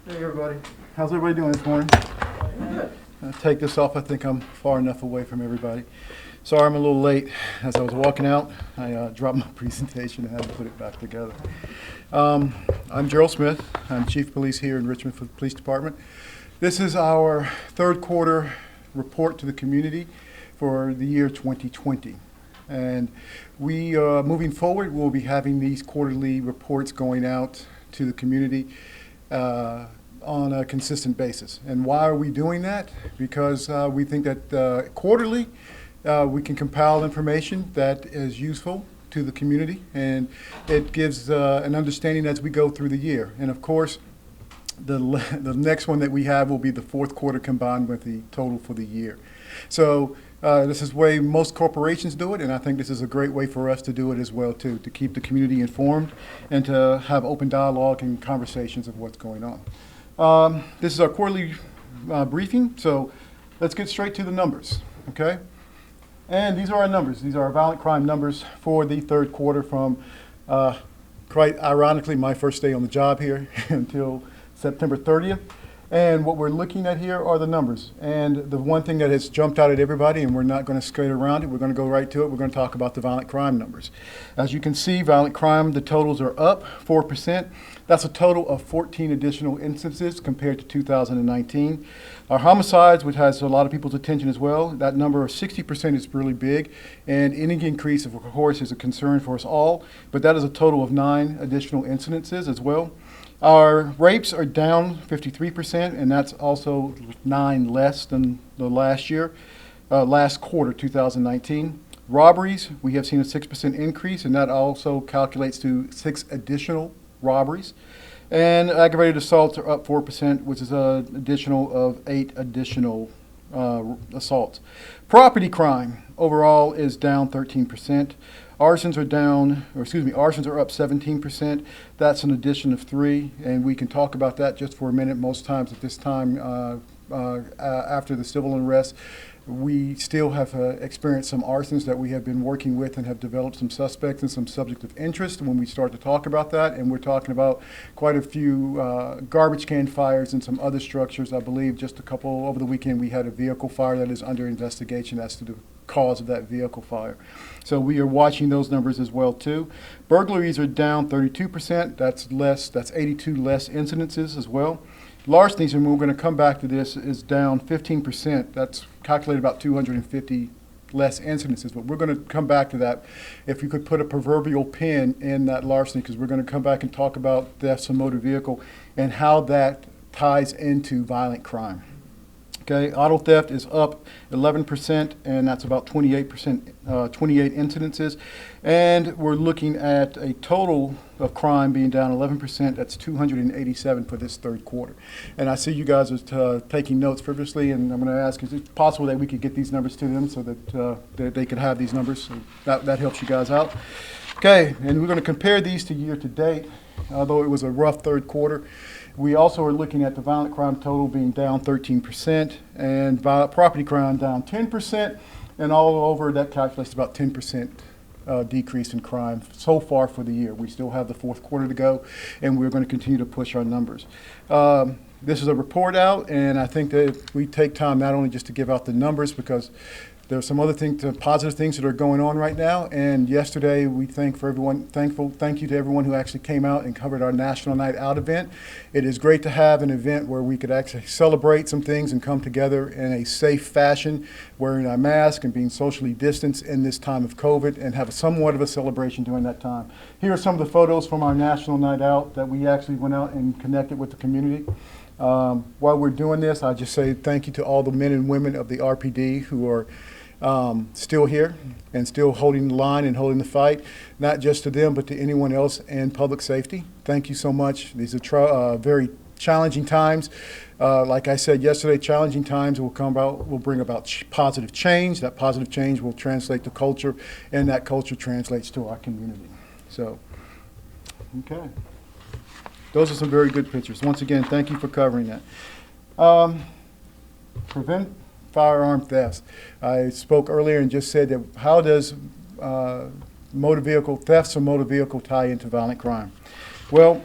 Hey everybody. How's everybody doing this morning? Good. I'll take this off. I think I'm far enough away from everybody. Sorry I'm a little late. As I was walking out, I dropped my presentation and had to put it back together. I'm Gerald Smith. I'm Chief of Police here in Richmond for the Police Department. This is our third quarter report to the community for the year 2020. And we, moving forward, we'll be having these quarterly reports going out to the community on a consistent basis. And why are we doing that? Because we think that quarterly we can compile information that is useful to the community, and it gives an understanding as we go through the year. And of course, the next one that we have will be the fourth quarter combined with the total for the year. So this is the way most corporations do it, and I think this is a great way for us to do it as well too, to keep the community informed and to have open dialogue and conversations of what's going on. This is our quarterly briefing, so let's get straight to the numbers, okay? And these are our numbers. These are our violent crime numbers for the third quarter from, quite ironically, my first day on the job here until September 30th. And what we're looking at here are the numbers. And the one thing that has jumped out at everybody, and we're not going to skate around it, we're going to go right to it, we're going to talk about the violent crime numbers. As you can see, violent crime, the totals are up 4%. That's a total of 14 additional instances compared to 2019. Our homicides, which has a lot of people's attention as well, that number of 60% is really big. And any increase, of course, is a concern for us all. But that is a total of 9 additional incidences as well. Our rapes are down 53%, and that's also 9 less than the last year, last quarter, 2019. Robberies, we have seen a 6% increase, and that also calculates to 6 additional robberies. And aggravated assaults are up 4%, which is an additional of 8 additional assaults. Property crime overall is down 13%. Arsons are down, arsons are up 17%. That's an addition of 3, and we can talk about that just for a minute. Most times at this time, after the civil unrest, we still have experienced some arsons that we have been working with and have developed some suspects and some subject of interest when we start to talk about that. And we're talking about quite a few garbage can fires and some other structures. I believe just a couple over the weekend we had a vehicle fire that is under investigation as to the cause of that vehicle fire. So we are watching those numbers as well too. Burglaries are down 32%. That's less. That's 82 less incidences as well. Larcenies, and we're going to come back to this, is down 15%. That's calculated about 250 less incidences, but we're going to come back to that. If you could put a proverbial pin in that larceny, because we're going to come back and talk about thefts of motor vehicle and how that ties into violent crime. Okay, auto theft is up 11%, and that's about 28 incidences. And we're looking at a total of crime being down 11%. That's 287 for this third quarter. And I see you guys are taking notes previously, and I'm going to ask, is it possible that we could get these numbers to them so that they could have these numbers? So that helps you guys out. Okay, and we're going to compare these to year to date, although it was a rough third quarter. We also are looking at the violent crime total being down 13% and property crime down 10%, and all over that calculates about 10% decrease in crime so far for the year. We still have the fourth quarter to go, and we're going to continue to push our numbers. This is a report out, and I think that we take time not only just to give out the numbers, because there are some other things, positive things that are going on right now. And yesterday, we thank you to everyone who actually came out and covered our National Night Out event. It is great to have an event where we could actually celebrate some things and come together in a safe fashion, wearing our mask and being socially distanced in this time of COVID, and have somewhat of a celebration during that time. Here are some of the photos from our National Night Out that we actually went out and connected with the community. While we're doing this, I just say thank you to all the men and women of the RPD who are still here and still holding the line and holding the fight, not just to them, but to anyone else in public safety. Thank you so much. These are very challenging times. Like I said yesterday, challenging times will bring about positive change. That positive change will translate to culture, and that culture translates to our community. So, okay. Those are some very good pictures. Once again, thank you for covering that. Prevent firearm thefts. I spoke earlier and just said that how does motor vehicle thefts or motor vehicle tie into violent crime? Well,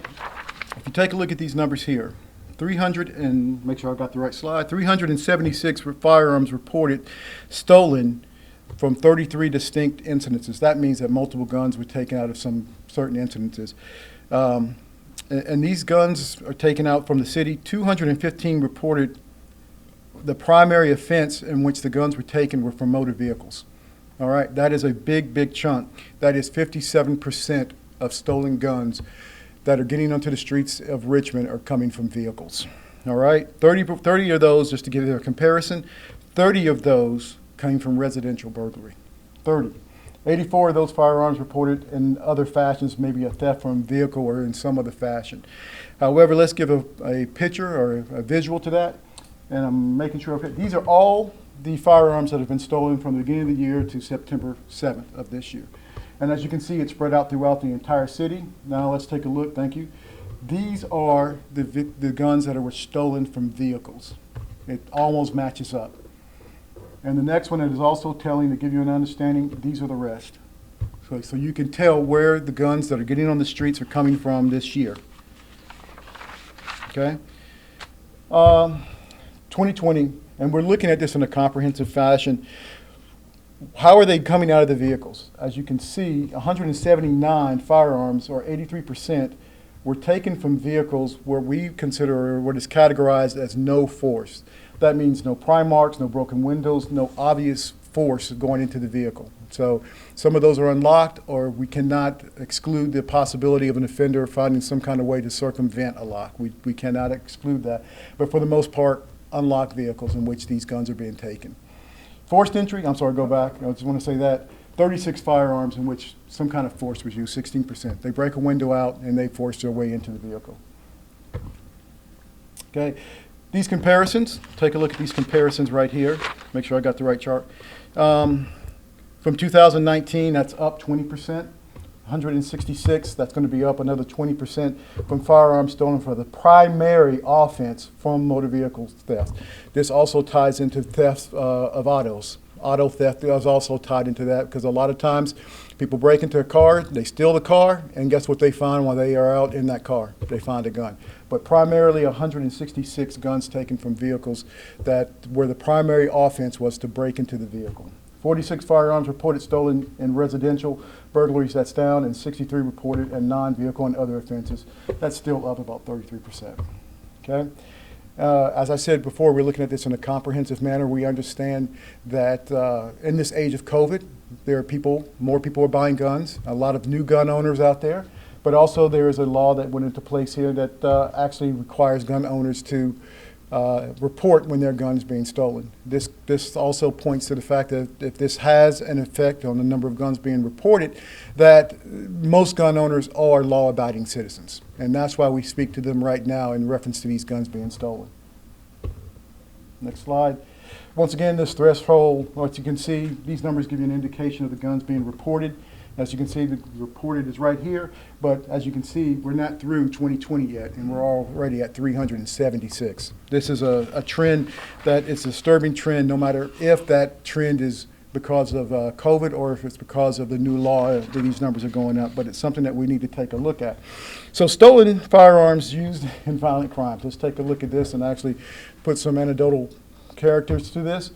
if you take a look at these numbers here, make sure I got the right slide, 376 firearms reported stolen from 33 distinct incidences. That means that multiple guns were taken out of some certain incidences. And these guns are taken out from the city. 215 reported the primary offense in which the guns were taken were from motor vehicles. All right, that is a big, big chunk. That is 57% of stolen guns that are getting onto the streets of Richmond are coming from vehicles. All right, 30 of those, just to give you a comparison, 30 of those came from residential burglary. 30. 84 of those firearms reported in other fashions, maybe a theft from a vehicle or in some other fashion. However, let's give a picture or a visual to that. And I'm making sure these are all the firearms that have been stolen from the beginning of the year to September 7th of this year. And as you can see, it's spread out throughout the entire city. Now let's take a look. Thank you. These are the guns that were stolen from vehicles. It almost matches up. And the next one that is also telling, to give you an understanding, these are the rest. So you can tell where the guns that are getting on the streets are coming from this year. Okay? 2020, and we're looking at this in a comprehensive fashion. How are they coming out of the vehicles? As you can see, 179 firearms, or 83%, were taken from vehicles where we consider what is categorized as no force. That means no pry marks, no broken windows, no obvious force going into the vehicle. So some of those are unlocked, or we cannot exclude the possibility of an offender finding some kind of way to circumvent a lock. We cannot exclude that. But for the most part, unlocked vehicles in which these guns are being taken. Forced entry, I'm sorry, go back. I just want to say that. 36 firearms in which some kind of force was used, 16%. They break a window out and they force their way into the vehicle. Okay, these comparisons, take a look at these comparisons right here. Make sure I got the right chart. From 2019, that's up 20%. 166, that's going to be up another 20% from firearms stolen for the primary offense from motor vehicle theft. This also ties into theft of autos. Auto theft is also tied into that, because a lot of times people break into a car, they steal the car, and guess what they find while they are out in that car? They find a gun. But primarily 166 guns taken from vehicles that where the primary offense was to break into the vehicle. 46 firearms reported stolen in residential burglaries, that's down, and 63 reported in non-vehicle and other offenses. That's still up about 33%. Okay? As I said before, we're looking at this in a comprehensive manner. We understand that in this age of COVID, there are more people are buying guns, a lot of new gun owners out there, but also there is a law that went into place here that actually requires gun owners to report when their gun is being stolen. This also points to the fact that if this has an effect on the number of guns being reported, that most gun owners are law-abiding citizens. And that's why we speak to them right now in reference to these guns being stolen. Next slide. Once again, this threshold, what you can see, these numbers give you an indication of the guns being reported. As you can see, the reported is right here, but as you can see, we're not through 2020 yet, and we're already at 376. This is a trend that it's a disturbing trend, no matter if that trend is because of COVID or if it's because of the new law that these numbers are going up, but it's something that we need to take a look at. So stolen firearms used in violent crimes. Let's take a look at this and actually put some anecdotal characters to this.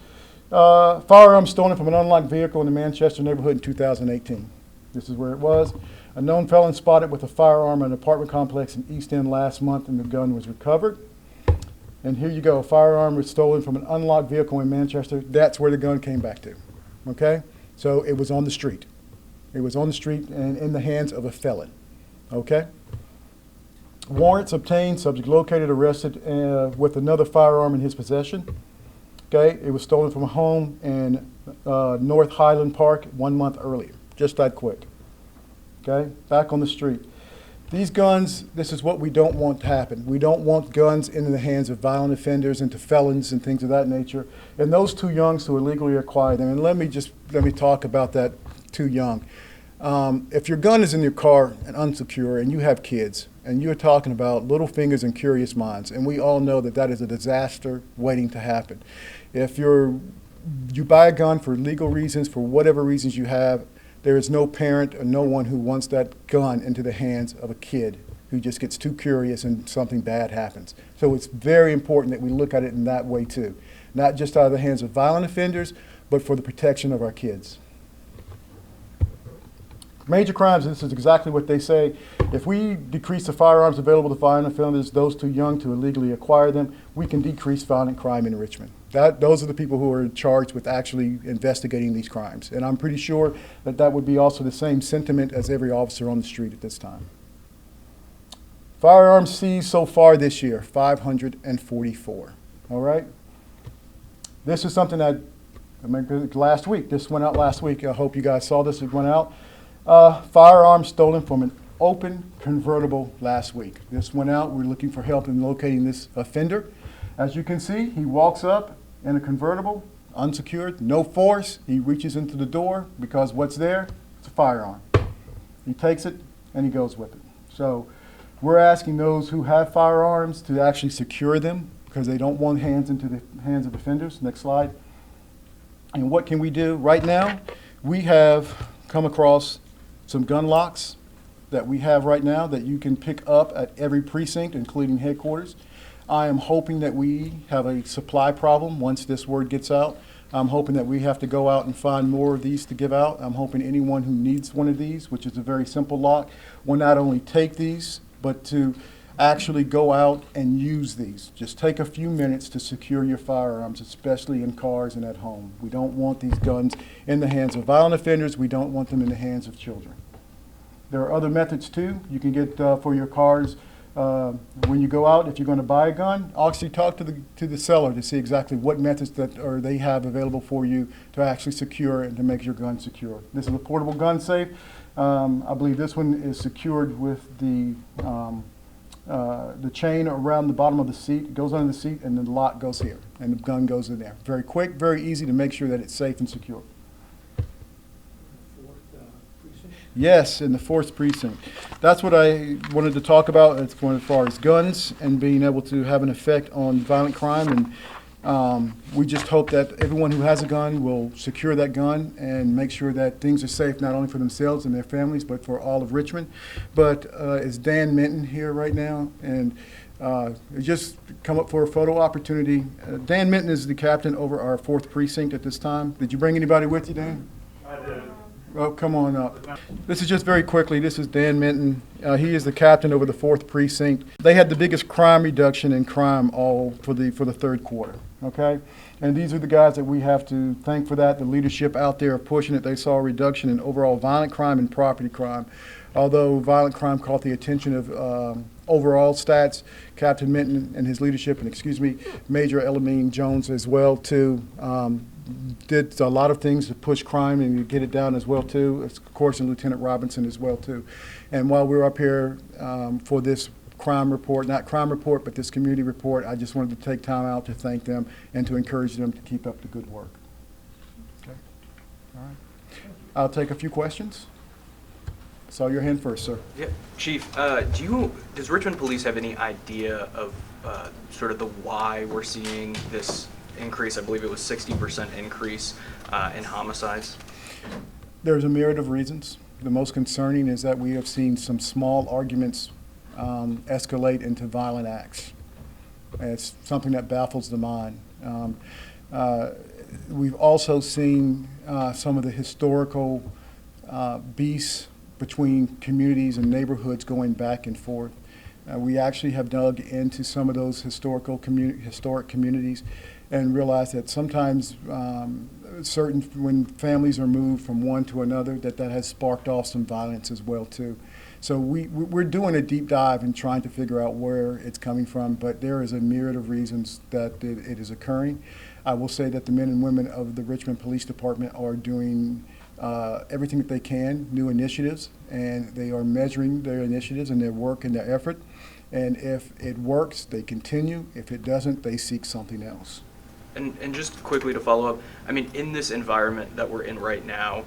Firearms stolen from an unlocked vehicle in the Manchester neighborhood in 2018. This is where it was. A known felon spotted with a firearm in an apartment complex in East End last month, and the gun was recovered. And here you go. A firearm was stolen from an unlocked vehicle in Manchester. That's where the gun came back to. Okay? So it was on the street. It was on the street and in the hands of a felon. Okay? Warrants obtained, subject located, arrested with another firearm in his possession. Okay? It was stolen from a home in North Highland Park 1 month earlier. Just that quick. Okay? Back on the street. These guns, this is what we don't want to happen. We don't want guns in the hands of violent offenders and to felons and things of that nature. And those too young to illegally acquire them. And let me talk about that too young. If your gun is in your car and unsecure and you have kids and you're talking about little fingers and curious minds, and we all know that that is a disaster waiting to happen. If you buy a gun for legal reasons, for whatever reasons you have, there is no parent or no one who wants that gun into the hands of a kid who just gets too curious and something bad happens. So it's very important that we look at it in that way too. Not just out of the hands of violent offenders, but for the protection of our kids. Major crimes, this is exactly what they say. If we decrease the firearms available to violent offenders, those too young to illegally acquire them, we can decrease violent crime in Richmond. Those are the people who are charged with actually investigating these crimes. And I'm pretty sure that that would be also the same sentiment as every officer on the street at this time. Firearms seized so far this year, 544. All right? This is something that, last week, this went out last week. I hope you guys saw this, it went out. Firearms stolen from an open convertible last week. This went out. We're looking for help in locating this offender. As you can see, he walks up in a convertible, unsecured, no force. He reaches into the door because what's there? It's a firearm. He takes it and he goes with it. So we're asking those who have firearms to actually secure them because they don't want hands into the hands of offenders. Next slide. And what can we do? Right now, we have come across some gun locks that we have right now that you can pick up at every precinct, including headquarters. I am hoping that we have a supply problem once this word gets out. I'm hoping that we have to go out and find more of these to give out. I'm hoping anyone who needs one of these, which is a very simple lock, will not only take these, but to actually go out and use these. Just take a few minutes to secure your firearms, especially in cars and at home. We don't want these guns in the hands of violent offenders. We don't want them in the hands of children. There are other methods too. You can get for your cars when you go out. If you're going to buy a gun, actually talk to the seller to see exactly what methods that they have available for you to actually secure and to make your gun secure. This is a portable gun safe. I believe this one is secured with the chain around the bottom of the seat. It goes under the seat and the lock goes here and the gun goes in there. Very quick, very easy to make sure that it's safe and secure. Yes, in the 4th precinct. That's what I wanted to talk about as far as guns and being able to have an effect on violent crime. And we just hope that everyone who has a gun will secure that gun and make sure that things are safe not only for themselves and their families, but for all of Richmond. But is Dan Minton here right now? And just come up for a photo opportunity. Dan Minton is the captain over our 4th precinct at this time. Did you bring anybody with you, Dan? I did. Oh, come on up. This is just very quickly. This is Dan Minton. He is the captain over the 4th precinct. They had the biggest crime reduction in crime all for the 3rd quarter. Okay, and these are the guys that we have to thank for that. The leadership out there are pushing it. They saw a reduction in overall violent crime and property crime. Although violent crime caught the attention of overall stats, Captain Minton and his leadership, and Major Elamine Jones as well too. Did a lot of things to push crime and get it down as well too. Of course, and Lieutenant Robinson as well too. And while we're up here for this crime report, not crime report, but this community report, I just wanted to take time out to thank them and to encourage them to keep up the good work. Okay. All right. I'll take a few questions. Saw your hand first, sir. Yeah, Chief. Does Richmond Police have any idea of sort of the why we're seeing this increase? I believe it was 60% increase in homicides. There's a myriad of reasons. The most concerning is that we have seen some small arguments escalate into violent acts. And it's something that baffles the mind. We've also seen some of the historical beasts between communities and neighborhoods going back and forth. We actually have dug into some of those historic communities and realized that sometimes when families are moved from one to another, that has sparked off some violence as well too. So we're doing a deep dive and trying to figure out where it's coming from, but there is a myriad of reasons that it is occurring. I will say that the men and women of the Richmond Police Department are doing everything that they can, new initiatives, and they are measuring their initiatives and their work and their effort. And if it works, they continue. If it doesn't, they seek something else. And just quickly to follow up, I mean, in this environment that we're in right now,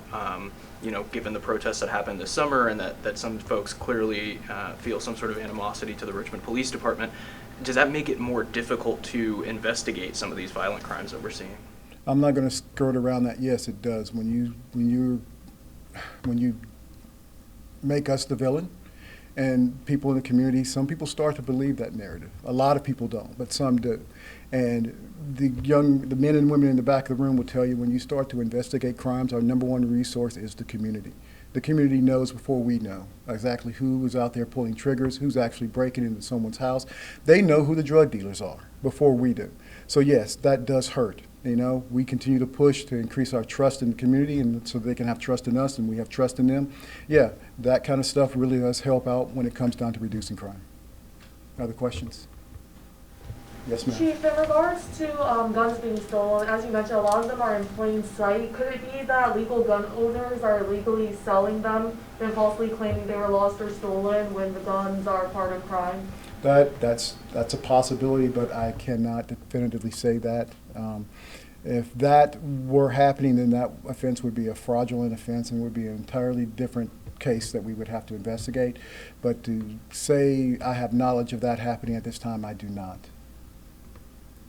given the protests that happened this summer and that some folks clearly feel some sort of animosity to the Richmond Police Department, does that make it more difficult to investigate some of these violent crimes that we're seeing? I'm not going to skirt around that. Yes, it does. When you make us the villain And people in the community, some people start to believe that narrative. A lot of people don't, but some do. And the men and women in the back of the room will tell you, when you start to investigate crimes, our number one resource is the community. The community knows before we know exactly who is out there pulling triggers, who's actually breaking into someone's house. They know who the drug dealers are before we do. So yes, that does hurt. You know, we continue to push to increase our trust in the community, and so they can have trust in us and we have trust in them. Yeah, that kind of stuff really does help out when it comes down to reducing crime. Other questions? Yes, ma'am. Chief, in regards to guns being stolen, as you mentioned, a lot of them are in plain sight. Could it be that legal gun owners are illegally selling them and falsely claiming they were lost or stolen when the guns are part of crime? That's a possibility, but I cannot definitively say that. If that were happening, then that offense would be a fraudulent offense and would be an entirely different case that we would have to investigate. But to say I have knowledge of that happening at this time, I do not.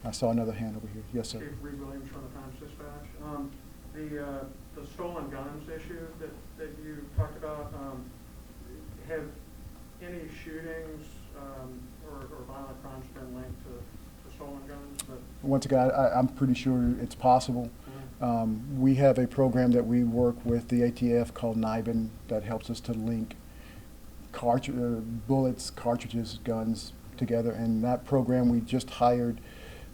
I saw another hand over here. Yes, sir. Chief Reed Williams from the Times-Dispatch. The stolen guns issue that you talked about, have any shootings or violent crimes been linked to stolen guns? Once again, I'm pretty sure it's possible. We have a program that we work with the ATF called NIBIN that helps us to link bullets, cartridges, guns together. And that program, we just hired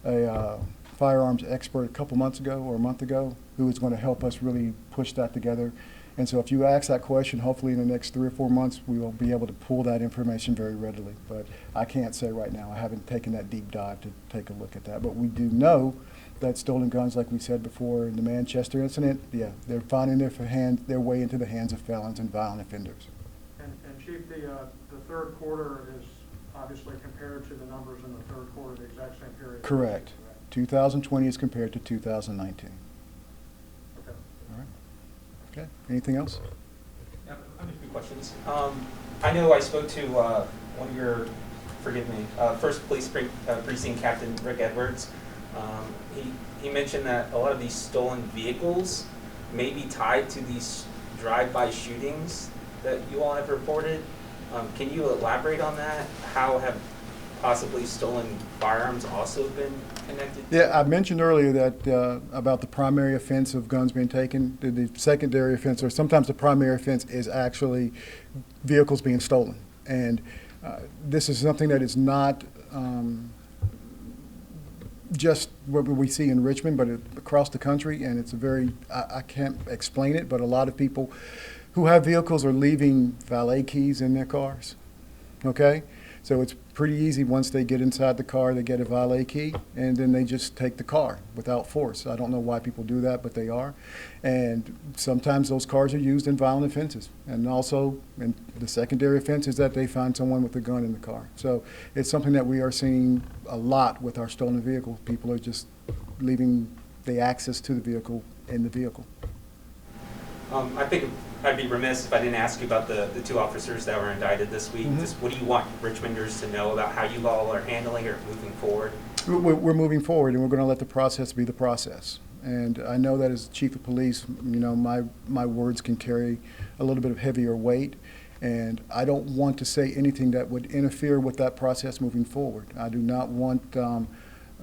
a firearms expert a couple months ago or a month ago who is going to help us really push that together. And so if you ask that question, hopefully in the next 3 or 4 months, we will be able to pull that information very readily. But I can't say right now. I haven't taken that deep dive to take a look at that. But we do know that stolen guns, like we said before in the Manchester incident, yeah, they're finding their way into the hands of felons and violent offenders. And Chief, the third quarter is obviously compared to the numbers in the third quarter, the exact same period. Correct. 2020 is compared to 2019. Okay. All right. Okay. Anything else? Yeah, I have a few questions. I know I spoke to one of your, forgive me, first police precinct captain, Rick Edwards. He mentioned that a lot of these stolen vehicles may be tied to these drive-by shootings that you all have reported. Can you elaborate on that? How have possibly stolen firearms also been connected? Yeah, I mentioned earlier that about the primary offense of guns being taken. The secondary offense, or sometimes the primary offense, is actually vehicles being stolen. And this is something that is not just what we see in Richmond, but across the country. And it's a very, I can't explain it, but a lot of people who have vehicles are leaving valet keys in their cars. Okay? So it's pretty easy. Once they get inside the car, they get a valet key, and then they just take the car without force. I don't know why people do that, but they are. And sometimes those cars are used in violent offenses. And also, and the secondary offense is that they find someone with a gun in the car. So it's something that we are seeing a lot with our stolen vehicles. People are just leaving the access to the vehicle in the vehicle. I think I'd be remiss if I didn't ask you about the 2 officers that were indicted this week. Mm-hmm. Just what do you want Richmonders to know about how you all are handling or moving forward? We're moving forward, and we're going to let the process be the process. And I know that as chief of police, you know, my words can carry a little bit of heavier weight, and I don't want to say anything that would interfere with that process moving forward. I do not want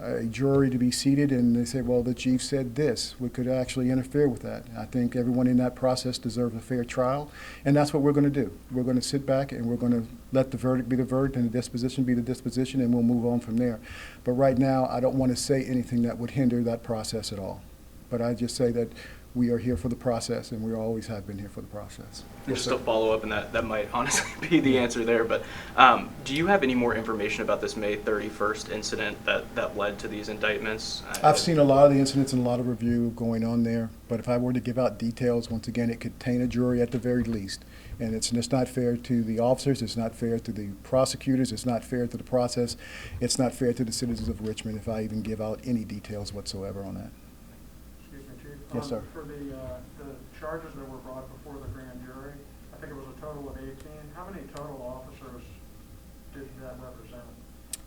a jury to be seated and they say, well, the chief said this. We could actually interfere with that. I think everyone in that process deserves a fair trial, and that's what we're going to do. We're going to sit back and we're going to let the verdict be the verdict and the disposition be the disposition, and we'll move on from there. But right now, I don't want to say anything that would hinder that process at all. But I just say that we are here for the process, and we always have been here for the process. Just to follow up, and that might honestly be the answer there, but do you have any more information about this May 31st incident that led to these indictments? I've seen a lot of the incidents and a lot of review going on there, but if I were to give out details, once again, it could taint a jury at the very least. And it's just not fair to the officers, it's not fair to the prosecutors, it's not fair to the process, it's not fair to the citizens of Richmond if I even give out any details whatsoever on that. Yes, sir. For the charges that were brought before the grand jury, I think it was a total of 18. How many total officers did that represent?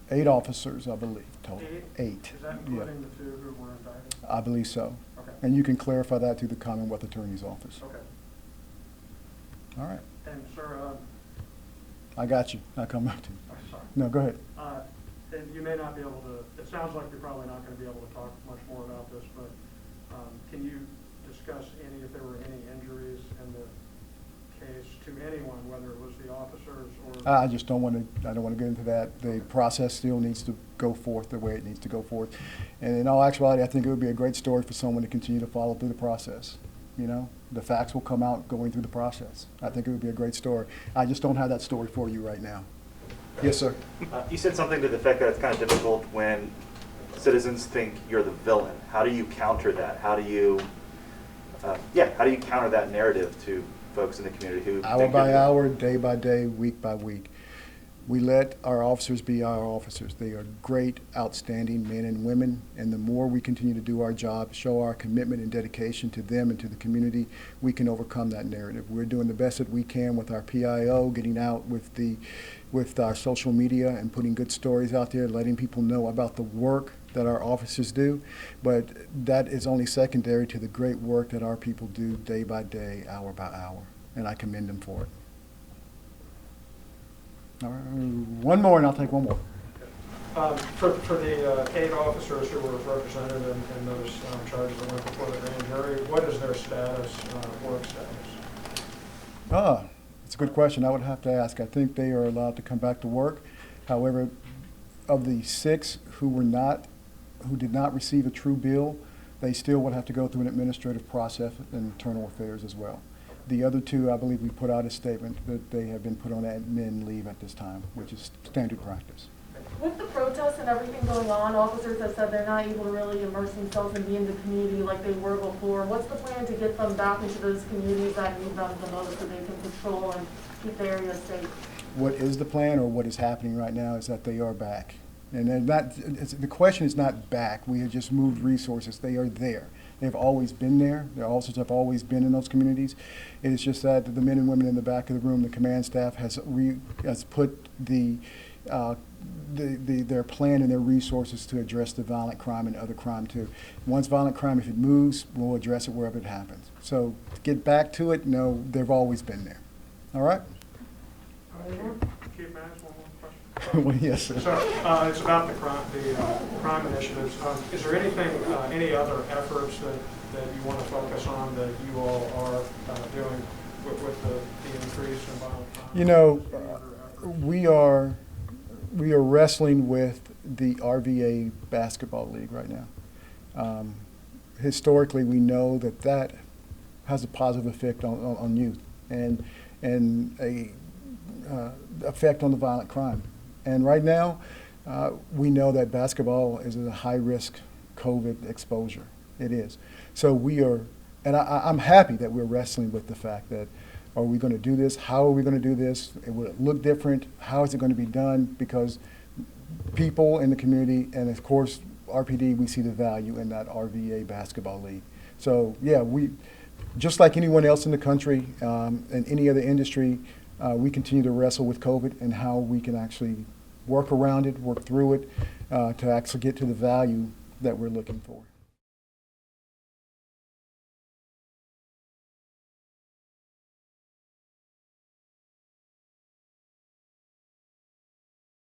8 officers, I believe, total. 8? Is that including the 2 who were indicted? I believe so. Okay. And you can clarify that to the Commonwealth Attorney's Office. Okay. All right. And, sir, I got you. I'll come up to you. Sorry. No, go ahead. And you may not be able to, it sounds like you're probably not going to be able to talk much more about this, but can you discuss if there were any injuries in the case to anyone, whether it was the officers or? I just don't want to, I don't want to get into that. The process still needs to go forth the way it needs to go forth. And in all actuality, I think it would be a great story for someone to continue to follow through the process. You know, the facts will come out going through the process. I think it would be a great story. I just don't have that story for you right now. Yes, sir. You said something to the effect that it's kind of difficult when citizens think you're the villain. How do you counter that? How do you, how do you counter that narrative to folks in the community who Hour think by you're the villain? hour, day by day, week by week. We let our officers be our officers. They are great, outstanding men and women, and the more we continue to do our job, show our commitment and dedication to them and to the community, we can overcome that narrative. We're doing the best that we can with our PIO, getting out with our social media and putting good stories out there, letting people know about the work that our officers do, but that is only secondary to the great work that our people do day by day, hour by hour, and I commend them for it. All right, one more, and I'll take one more. For the 8 officers who were represented in those charges that went before the grand jury, what is their status, work status? It's a good question. I would have to ask. I think they are allowed to come back to work. However, of the 6 who did not receive a true bill, they still would have to go through an administrative process and internal affairs as well. The other 2, I believe we put out a statement that they have been put on admin leave at this time, which is standard practice. With the protests and everything going on, officers have said they're not able to really immerse themselves and be in the community like they were before. What's the plan to get them back into those communities that need them the most so they can patrol and keep the area safe? What is the plan, or what is happening right now, is that they are back. And the question is not back. We have just moved resources. They are there. They've always been there. Their officers have always been in those communities. It is just that the men and women in the back of the room, the command staff has put their plan and their resources to address the violent crime and other crime too. Once violent crime, if it moves, we'll address it wherever it happens. So to get back to it, no, they've always been there. All right? Chief, may I ask one more question? Well, yes, sir. So it's about the crime initiatives. Is there anything, any other efforts that you want to focus on that you all are doing with the increase in violent crime? You know, Any other efforts? we are wrestling with the RVA basketball league right now. Historically, we know that has a positive effect on youth and a effect on the violent crime. And right now, we know that basketball is a high-risk COVID exposure. It is. So we are, and I'm happy that we're wrestling with the fact that, are we going to do this? How are we going to do this? Will it look different? How is it going to be done? Because people in the community, and of course, RPD, we see the value in that RVA basketball league. So yeah, we, just like anyone else in the country and any other industry, we continue to wrestle with COVID and how we can actually work around it, work through it, to actually get to the value that we're looking for.